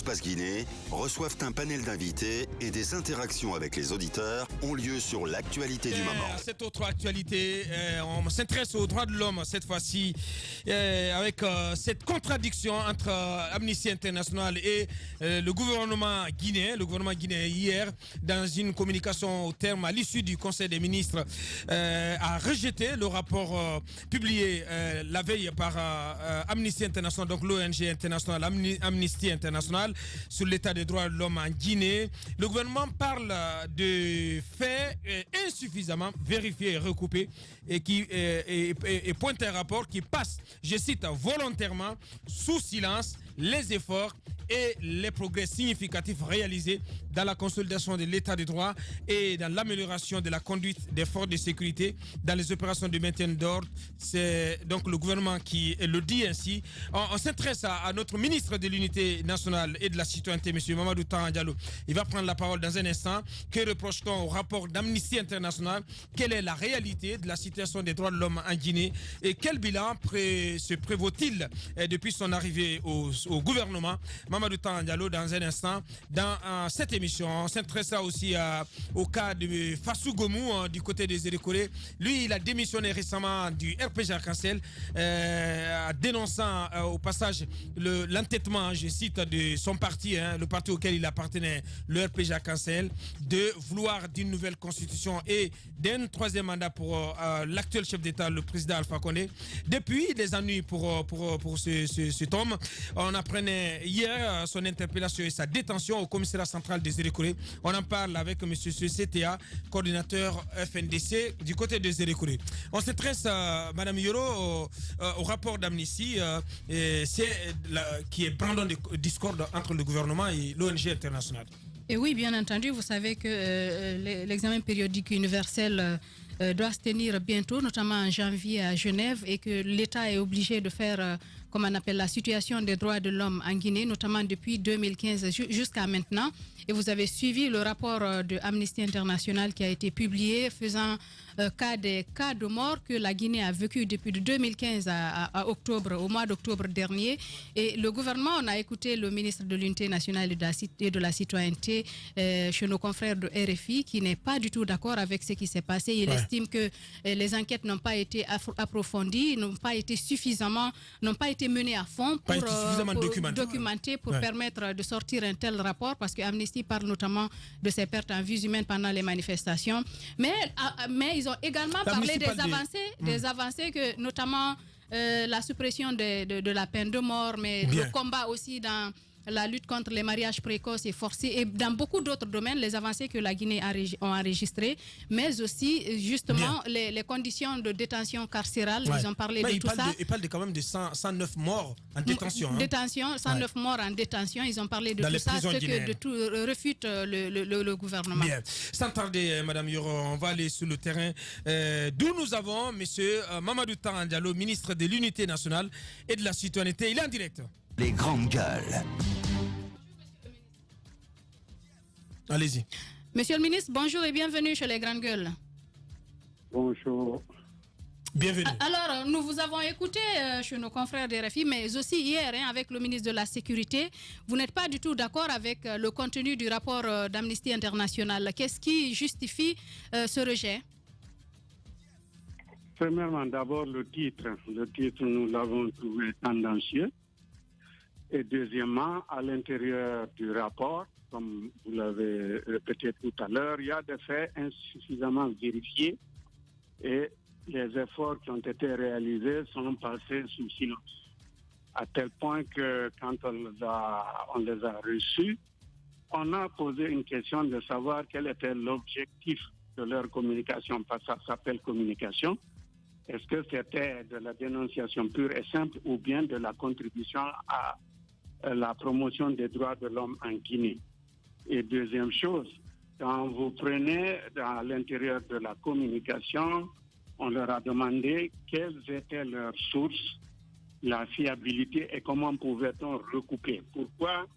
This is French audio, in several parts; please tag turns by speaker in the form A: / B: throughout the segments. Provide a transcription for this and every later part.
A: Espace Guinée reçoivent un panel d'invités et des interactions avec les auditeurs ont lieu sur l'actualité du moment.
B: Cette autre actualité, on s'intéresse aux droits de l'homme cette fois-ci avec cette contradiction entre Amnesty International et le gouvernement guinéen. Le gouvernement guinéen hier, dans une communication au terme à l'issue du Conseil des ministres, a rejeté le rapport publié la veille par Amnesty International, donc l'ONG internationale Amnesty International, sur l'état des droits de l'homme en Guinée. Le gouvernement parle de faits insuffisamment vérifiés et recoupés et qui pointe un rapport qui passe, je cite, volontairement sous silence les efforts et les progrès significatifs réalisés dans la consolidation de l'état des droits et dans l'amélioration de la conduite des forces de sécurité dans les opérations de maintien d'ordre. C'est donc le gouvernement qui le dit ainsi. On s'intéresse à notre ministre de l'Unité nationale et de la citoyenneté, M. Mamadou Tandja Diallo. Il va prendre la parole dans un instant. Que reproche-t-on au rapport d'Amnesty International? Quelle est la réalité de la situation des droits de l'homme en Guinée? Et quel bilan se prévaut-il depuis son arrivée au gouvernement? Mamadou Tandja Diallo dans un instant. Dans cette émission, on s'intéressera aussi au cas de Fassou Gomou du côté des Érékoré. Lui, il a démissionné récemment du RPG Arc-en-Ciel, dénonçant au passage l'entêtement, je cite, de son parti, le parti auquel il appartenait, le RPG Arc-en-Ciel, de vouloir d'une nouvelle constitution et d'un troisième mandat pour l'actuel chef d'État, le président Alpha Condé. Depuis des ennuis pour cet homme, on apprenait hier son interpellation et sa détention au commissariat central des Érékoré. On en parle avec M. CTA, coordinateur FNDC du côté des Érékoré. On s'intéresse, Mme Yoro, au rapport d'Amnesty qui est brandon de discorde entre le gouvernement et l'ONG internationale.
C: Et oui, bien entendu, vous savez que l'examen périodique universel doit se tenir bientôt, notamment en janvier à Genève, et que l'État est obligé de faire, comme on appelle, la situation des droits de l'homme en Guinée, notamment depuis 2015 jusqu'à maintenant. Et vous avez suivi le rapport de Amnesty International qui a été publié, faisant cas des cas de mort que la Guinée a vécu depuis 2015 à octobre, au mois d'octobre dernier. Et le gouvernement, on a écouté le ministre de l'Unité nationale et de la citoyenneté chez nos confrères de RFI, qui n'est pas du tout d'accord avec ce qui s'est passé. Il estime que les enquêtes n'ont pas été approfondies, n'ont pas été menées à fond pour documenter, pour permettre de sortir un tel rapport, parce que Amnesty parle notamment de ces pertes en vies humaines pendant les manifestations. Mais ils ont également parlé des avancées que, notamment la suppression de la peine de mort, mais le combat aussi dans la lutte contre les mariages précoces et forcés, et dans beaucoup d'autres domaines, les avancées que la Guinée ont enregistrées, mais aussi justement les conditions de détention carcérale. Ils ont parlé de tout ça.
B: Ils parlent quand même de 109 morts en détention.
C: 109 morts en détention. Ils ont parlé de tout ça, ce que de tout refute le gouvernement.
B: Bien. Sans tarder, Madame Yoro, on va aller sur le terrain d'où nous avons M. Mamadou Tandja Diallo, ministre de l'Unité nationale et de la citoyenneté. Il est en direct.
A: Les grandes gueules.
B: Allez-y.
C: Monsieur le ministre, bonjour et bienvenue chez les Grandes Gueules.
D: Bonjour.
B: Bienvenue.
C: Alors, nous vous avons écouté chez nos confrères des RFI, mais aussi hier avec le ministre de la Sécurité. Vous n'êtes pas du tout d'accord avec le contenu du rapport d'Amnesty International. Qu'est-ce qui justifie ce rejet?
D: Premièrement, d'abord le titre. Le titre, nous l'avons trouvé tendancieux. Et deuxièmement, à l'intérieur du rapport, comme vous l'avez répété tout à l'heure, il y a des faits insuffisamment vérifiés et les efforts qui ont été réalisés sont passés sous silence. À tel point que quand on les a reçus, on a posé une question de savoir quel était l'objectif de leur communication, parce que ça s'appelle communication. Est-ce que c'était de la dénonciation pure et simple ou bien de la contribution à la promotion des droits de l'homme en Guinée? Et deuxième chose, quand vous prenez à l'intérieur de la communication, on leur a demandé quelles étaient leurs sources, la fiabilité et comment pouvait-on recouper. Pourquoi?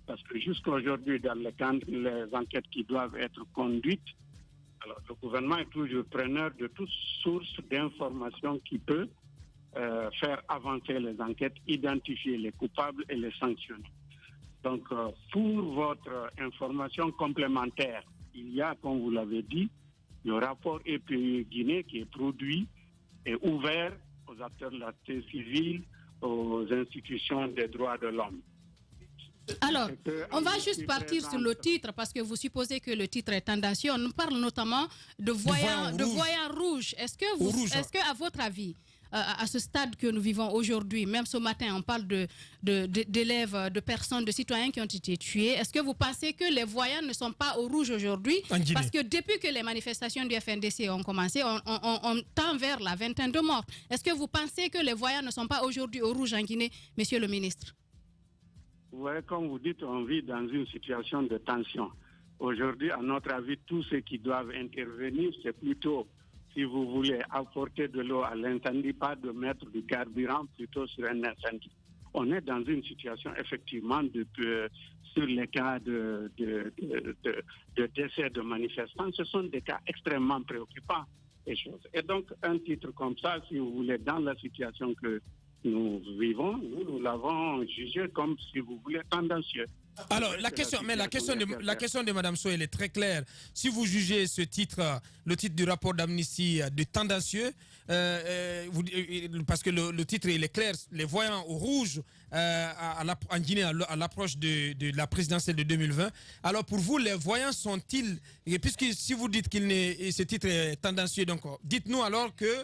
D: Parce que jusqu'à aujourd'hui, dans les enquêtes qui doivent être conduites, alors le gouvernement est toujours preneur de toute source d'information qui peut faire avancer les enquêtes, identifier les coupables et les sanctionner. Donc, pour votre information complémentaire, il y a, comme vous l'avez dit, le rapport EPE Guinée qui est produit et ouvert aux acteurs de la société civile, aux institutions des droits de l'homme.
C: Alors, on va juste partir sur le titre parce que vous supposez que le titre est tendancieux. On nous parle notamment de voyants rouges. Est-ce que, à votre avis, à ce stade que nous vivons aujourd'hui, même ce matin, on parle d'élèves, de personnes, de citoyens qui ont été tués. Est-ce que vous pensez que les voyants ne sont pas au rouge aujourd'hui? Parce que depuis que les manifestations du FNDC ont commencé, on tend vers la vingtaine de morts. Est-ce que vous pensez que les voyants ne sont pas aujourd'hui au rouge en Guinée, monsieur le ministre?
D: Oui, comme vous dites, on vit dans une situation de tension. Aujourd'hui, à notre avis, tous ceux qui doivent intervenir, c'est plutôt, si vous voulez, apporter de l'eau à l'incendie, pas de mettre du carburant plutôt sur un incendie. On est dans une situation, effectivement, sur les cas de décès de manifestants, ce sont des cas extrêmement préoccupants. Et donc, un titre comme ça, si vous voulez, dans la situation que nous vivons, nous l'avons jugé comme, si vous voulez, tendancieux.
B: Alors, la question de Mme Sow, elle est très claire. Si vous jugez ce titre, le titre du rapport d'Amnesty de tendancieux, parce que le titre, il est clair, les voyants au rouge en Guinée à l'approche de la présidentielle de 2020. Alors, pour vous, les voyants sont-ils, puisque si vous dites ce titre est tendancieux, donc dites-nous alors que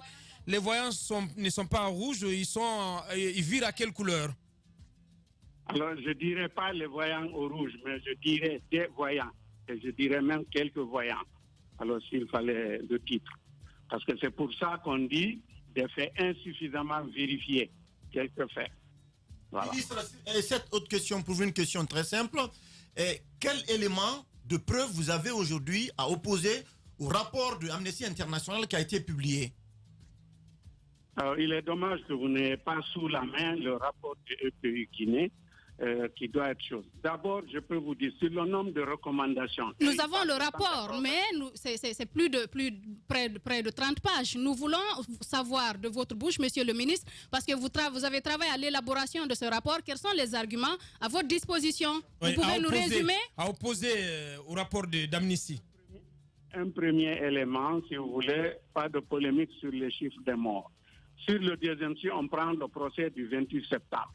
B: les voyants ne sont pas rouges, ils virent à quelle couleur?
D: Alors, je ne dirais pas les voyants au rouge, mais je dirais des voyants. Et je dirais même quelques voyants. Alors, s'il fallait le titre. Parce que c'est pour ça qu'on dit des faits insuffisamment vérifiés. Quelques faits. Voilà.
E: Ministre, cette autre question, pour vous, une question très simple. Quel élément de preuve vous avez aujourd'hui à opposer au rapport de Amnesty International qui a été publié?
D: Alors, il est dommage que vous n'ayez pas sous la main le rapport de EPE Guinée, qui doit être chose. D'abord, je peux vous dire, sur le nombre de recommandations...
C: Nous avons le rapport, mais c'est près de 30 pages. Nous voulons savoir de votre bouche, monsieur le ministre, parce que vous avez travaillé à l'élaboration de ce rapport, quels sont les arguments à votre disposition? Vous pouvez nous résumer?
B: À opposer au rapport d'Amnesty.
D: Un premier élément, si vous voulez, pas de polémique sur les chiffres des morts. Sur le deuxième, si on prend le procès du 28 septembre,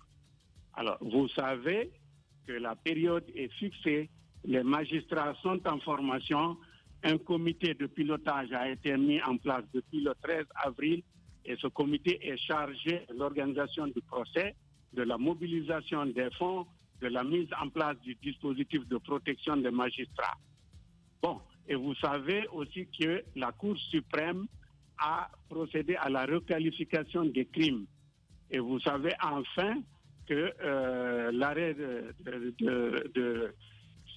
D: alors vous savez que la période est fixée, les magistrats sont en formation, un comité de pilotage a été mis en place depuis le 13 avril et ce comité est chargé de l'organisation du procès, de la mobilisation des fonds, de la mise en place du dispositif de protection des magistrats. Bon, et vous savez aussi que la Cour suprême a procédé à la requalification des crimes. Et vous savez enfin que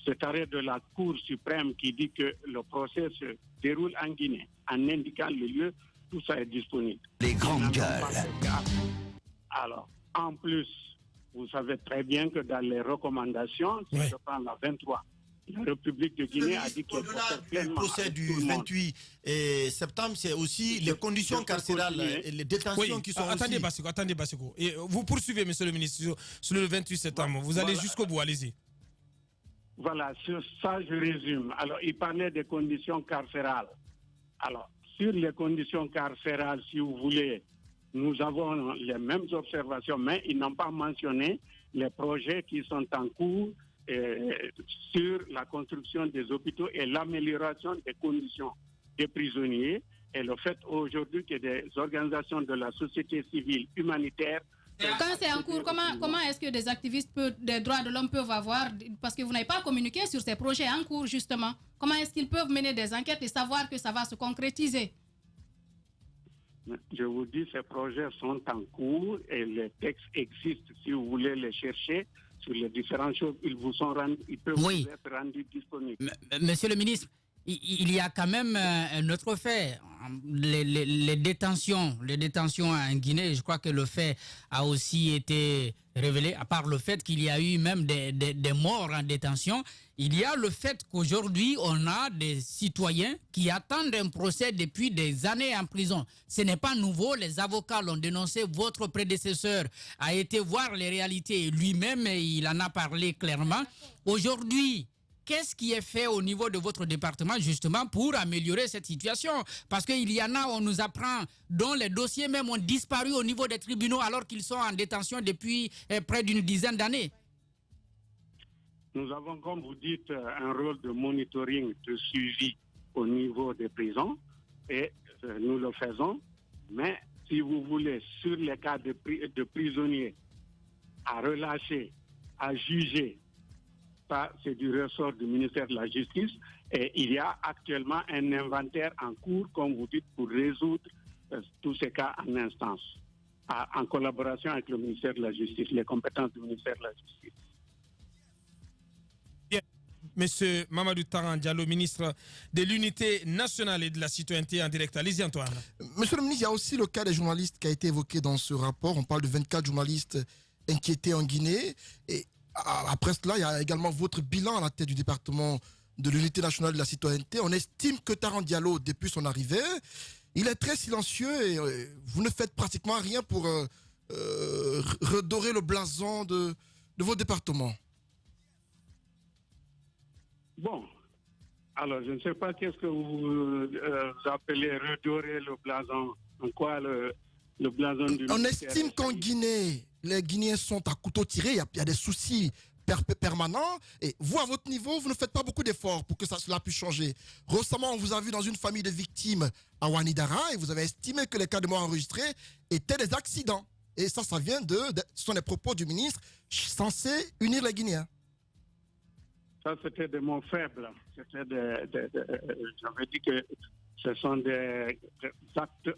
D: cet arrêt de la Cour suprême qui dit que le procès se déroule en Guinée, en indiquant le lieu, tout ça est disponible.
A: Les grandes gueules.
D: Alors, en plus, vous savez très bien que dans les recommandations, si je prends la 23, la République de Guinée a dit qu'il
E: le procès du 28 septembre, c'est aussi les conditions carcérales et les détentions qui sont
B: attendez, Bassiko. Et vous poursuivez, monsieur le ministre, sur le 28 septembre. Vous allez jusqu'au bout, allez-y.
D: Voilà, sur ça, je résume. Alors, il parlait des conditions carcérales. Alors, sur les conditions carcérales, si vous voulez, nous avons les mêmes observations, mais ils n'ont pas mentionné les projets qui sont en cours sur la construction des hôpitaux et l'amélioration des conditions des prisonniers et le fait aujourd'hui que des organisations de la société civile humanitaire...
C: Quand c'est en cours, comment est-ce que des activistes des droits de l'homme peuvent avoir... Parce que vous n'avez pas communiqué sur ces projets en cours, justement. Comment est-ce qu'ils peuvent mener des enquêtes et savoir que ça va se concrétiser?
D: Je vous dis, ces projets sont en cours et les textes existent. Si vous voulez les chercher sur les différentes choses, ils peuvent vous être rendus disponibles.
F: Monsieur le ministre, il y a quand même un autre fait. Les détentions en Guinée, je crois que le fait a aussi été révélé, à part le fait qu'il y a eu même des morts en détention. Il y a le fait qu'aujourd'hui, on a des citoyens qui attendent un procès depuis des années en prison. Ce n'est pas nouveau, les avocats l'ont dénoncé, votre prédécesseur a été voir les réalités lui-même et il en a parlé clairement. Aujourd'hui, qu'est-ce qui est fait au niveau de votre département justement pour améliorer cette situation? Parce qu'il y en a, on nous apprend, dont les dossiers même ont disparu au niveau des tribunaux alors qu'ils sont en détention depuis près d'une dizaine d'années.
D: Nous avons, comme vous dites, un rôle de monitoring, de suivi au niveau des prisons et nous le faisons. Mais si vous voulez, sur les cas de prisonniers à relâcher, à juger, ça, c'est du ressort du ministère de la Justice et il y a actuellement un inventaire en cours, comme vous dites, pour résoudre tous ces cas en instance, en collaboration avec le ministère de la Justice, les compétences du ministère de la Justice.
B: Bien. Monsieur Mamadou Taran Diallo, ministre de l'Unité nationale et de la citoyenneté en direct. Allez-y, Antoine.
G: Monsieur le ministre, il y a aussi le cas des journalistes qui a été évoqué dans ce rapport. On parle de 24 journalistes inquiétés en Guinée et après cela, il y a également votre bilan à la tête du département de l'Unité nationale de la citoyenneté. On estime que Taran Diallo, depuis son arrivée, il est très silencieux et vous ne faites pratiquement rien pour redorer le blason de votre département.
D: Bon, alors je ne sais pas qu'est-ce que vous appelez redorer le blason. En quoi le blason du
G: On estime qu'en Guinée, les Guinéens sont à couteau tiré, il y a des soucis permanents. Et vous, à votre niveau, vous ne faites pas beaucoup d'efforts pour que cela puisse changer. Récemment, on vous a vu dans une famille de victimes à Ouanidara et vous avez estimé que les cas de mort enregistrés étaient des accidents. Et ça vient ce sont les propos du ministre censé unir les Guinéens.
D: Ça, c'était des mots faibles. J'avais dit que ce sont des actes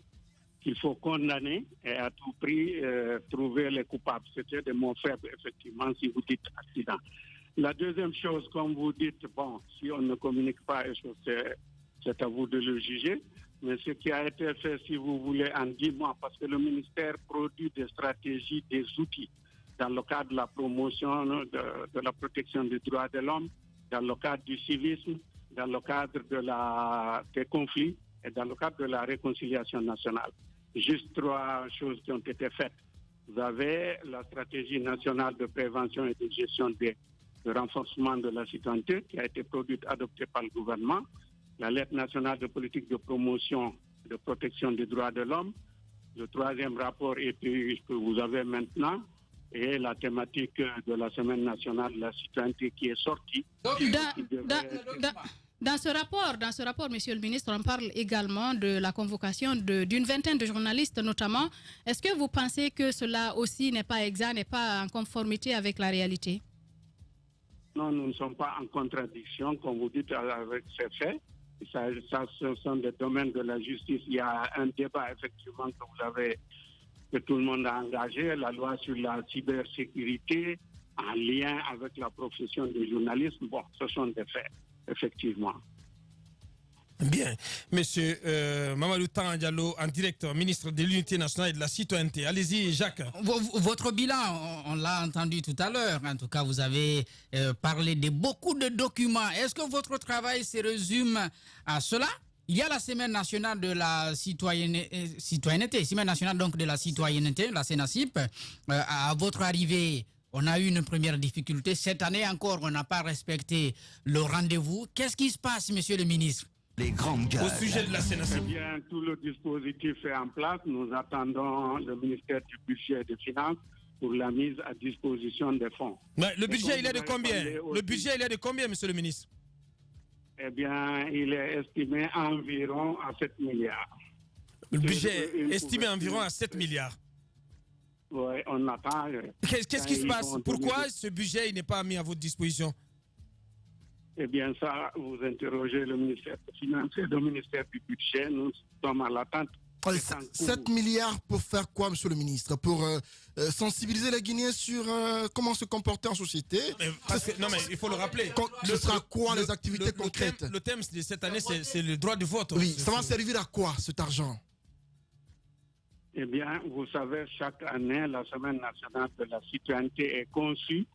D: qu'il faut condamner et à tout prix trouver les coupables. C'était des mots faibles, effectivement, si vous dites accident. La deuxième chose, comme vous dites, bon, si on ne communique pas, c'est à vous de le juger. Mais ce qui a été fait, si vous voulez, en 10 mois, parce que le ministère produit des stratégies, des outils, dans le cadre de la promotion de la protection des droits de l'homme, dans le cadre du civisme, dans le cadre des conflits et dans le cadre de la réconciliation nationale. Juste 3 choses qui ont été faites. Vous avez la stratégie nationale de prévention et de gestion de renforcement de la citoyenneté qui a été produite, adoptée par le gouvernement. La lettre nationale de politique de promotion et de protection des droits de l'homme. Le 3e rapport que vous avez maintenant et la thématique de la Semaine nationale de la citoyenneté qui est sortie.
C: Dans ce rapport, Monsieur le ministre, on parle également de la convocation d'une vingtaine de journalistes notamment. Est-ce que vous pensez que cela aussi n'est pas exact, n'est pas en conformité avec la réalité?
D: Non, nous ne sommes pas en contradiction, comme vous dites, avec ces faits. Ça, ce sont des domaines de la justice. Il y a un débat, effectivement, que tout le monde a engagé, la loi sur la cybersécurité, en lien avec la profession du journalisme. Bon, ce sont des faits. Effectivement.
B: Bien. Monsieur Mamadou Taran Diallo, en direct, ministre de l'Unité nationale et de la citoyenneté. Allez-y, Jacques.
F: Votre bilan, on l'a entendu tout à l'heure. En tout cas, vous avez parlé de beaucoup de documents. Est-ce que votre travail se résume à cela? Il y a la Semaine nationale de la citoyenneté, Semaine nationale donc de la citoyenneté, la CENACIP. À votre arrivée, on a eu une première difficulté. Cette année encore, on n'a pas respecté le rendez-vous. Qu'est-ce qui se passe, monsieur le ministre?
A: Les grandes gueules.
B: Au sujet de la CENACIP.
D: Eh bien, tout le dispositif est en place. Nous attendons le ministère du Budget et des Finances pour la mise à disposition des fonds.
B: Mais le budget, il est de combien? Le budget, il est de combien, monsieur le ministre?
D: Eh bien, il est estimé environ à 7 milliards.
B: Le budget est estimé environ à 7 milliards.
D: Oui, on attend.
B: Qu'est-ce qui se passe? Pourquoi ce budget n'est pas mis à votre disposition?
D: Eh bien, ça, vous interrogez le ministère des Finances et le ministère du Budget. Nous sommes à l'attente est en cours.
G: 7 milliards pour faire quoi, monsieur le ministre? Pour sensibiliser les Guinéens sur comment se comporter en société?
B: Non, mais il faut le rappeler.
G: Ce sera quoi les activités concrètes?
B: Le thème de cette année, c'est le droit de vote.
G: Oui, ça va servir à quoi cet argent?
D: Eh bien, vous savez, chaque année, la Semaine nationale de la citoyenneté est conçue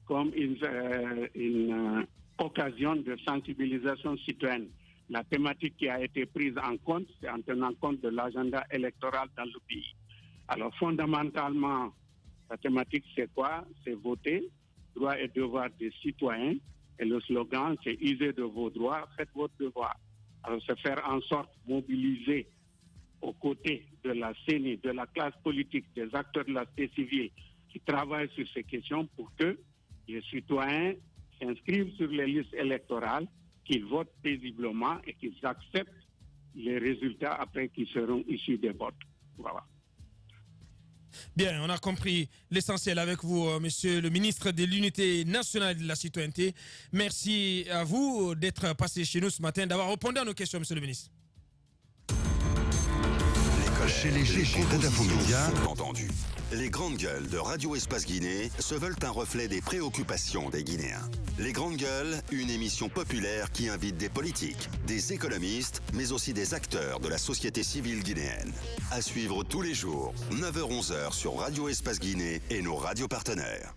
D: comme une occasion de sensibilisation citoyenne. La thématique qui a été prise en compte, c'est en tenant compte de l'agenda électoral dans le pays. Alors, fondamentalement, la thématique, c'est quoi? C'est voter, droits et devoirs des citoyens. Et le slogan, c'est « Usez de vos droits, faites votre devoir ». Alors, c'est faire en sorte de mobiliser aux côtés de la CENI, de la classe politique, des acteurs de la société civile qui travaillent sur ces questions pour que les citoyens s'inscrivent sur les listes électorales, qu'ils votent paisiblement et qu'ils acceptent les résultats après qui seront issus des votes. Voilà.
B: Bien, on a compris l'essentiel avec vous, monsieur le ministre de l'Unité nationale de la citoyenneté. Merci à vous d'être passé chez nous ce matin, d'avoir répondu à nos questions, monsieur le ministre.
A: Chez les GG d'Adafomédia, entendu. Les grandes gueules de Radio Espace Guinée se veulent un reflet des préoccupations des Guinéens. Les grandes gueules, une émission populaire qui invite des politiques, des économistes, mais aussi des acteurs de la société civile guinéenne. À suivre tous les jours, 9h-11h sur Radio Espace Guinée et nos radios partenaires.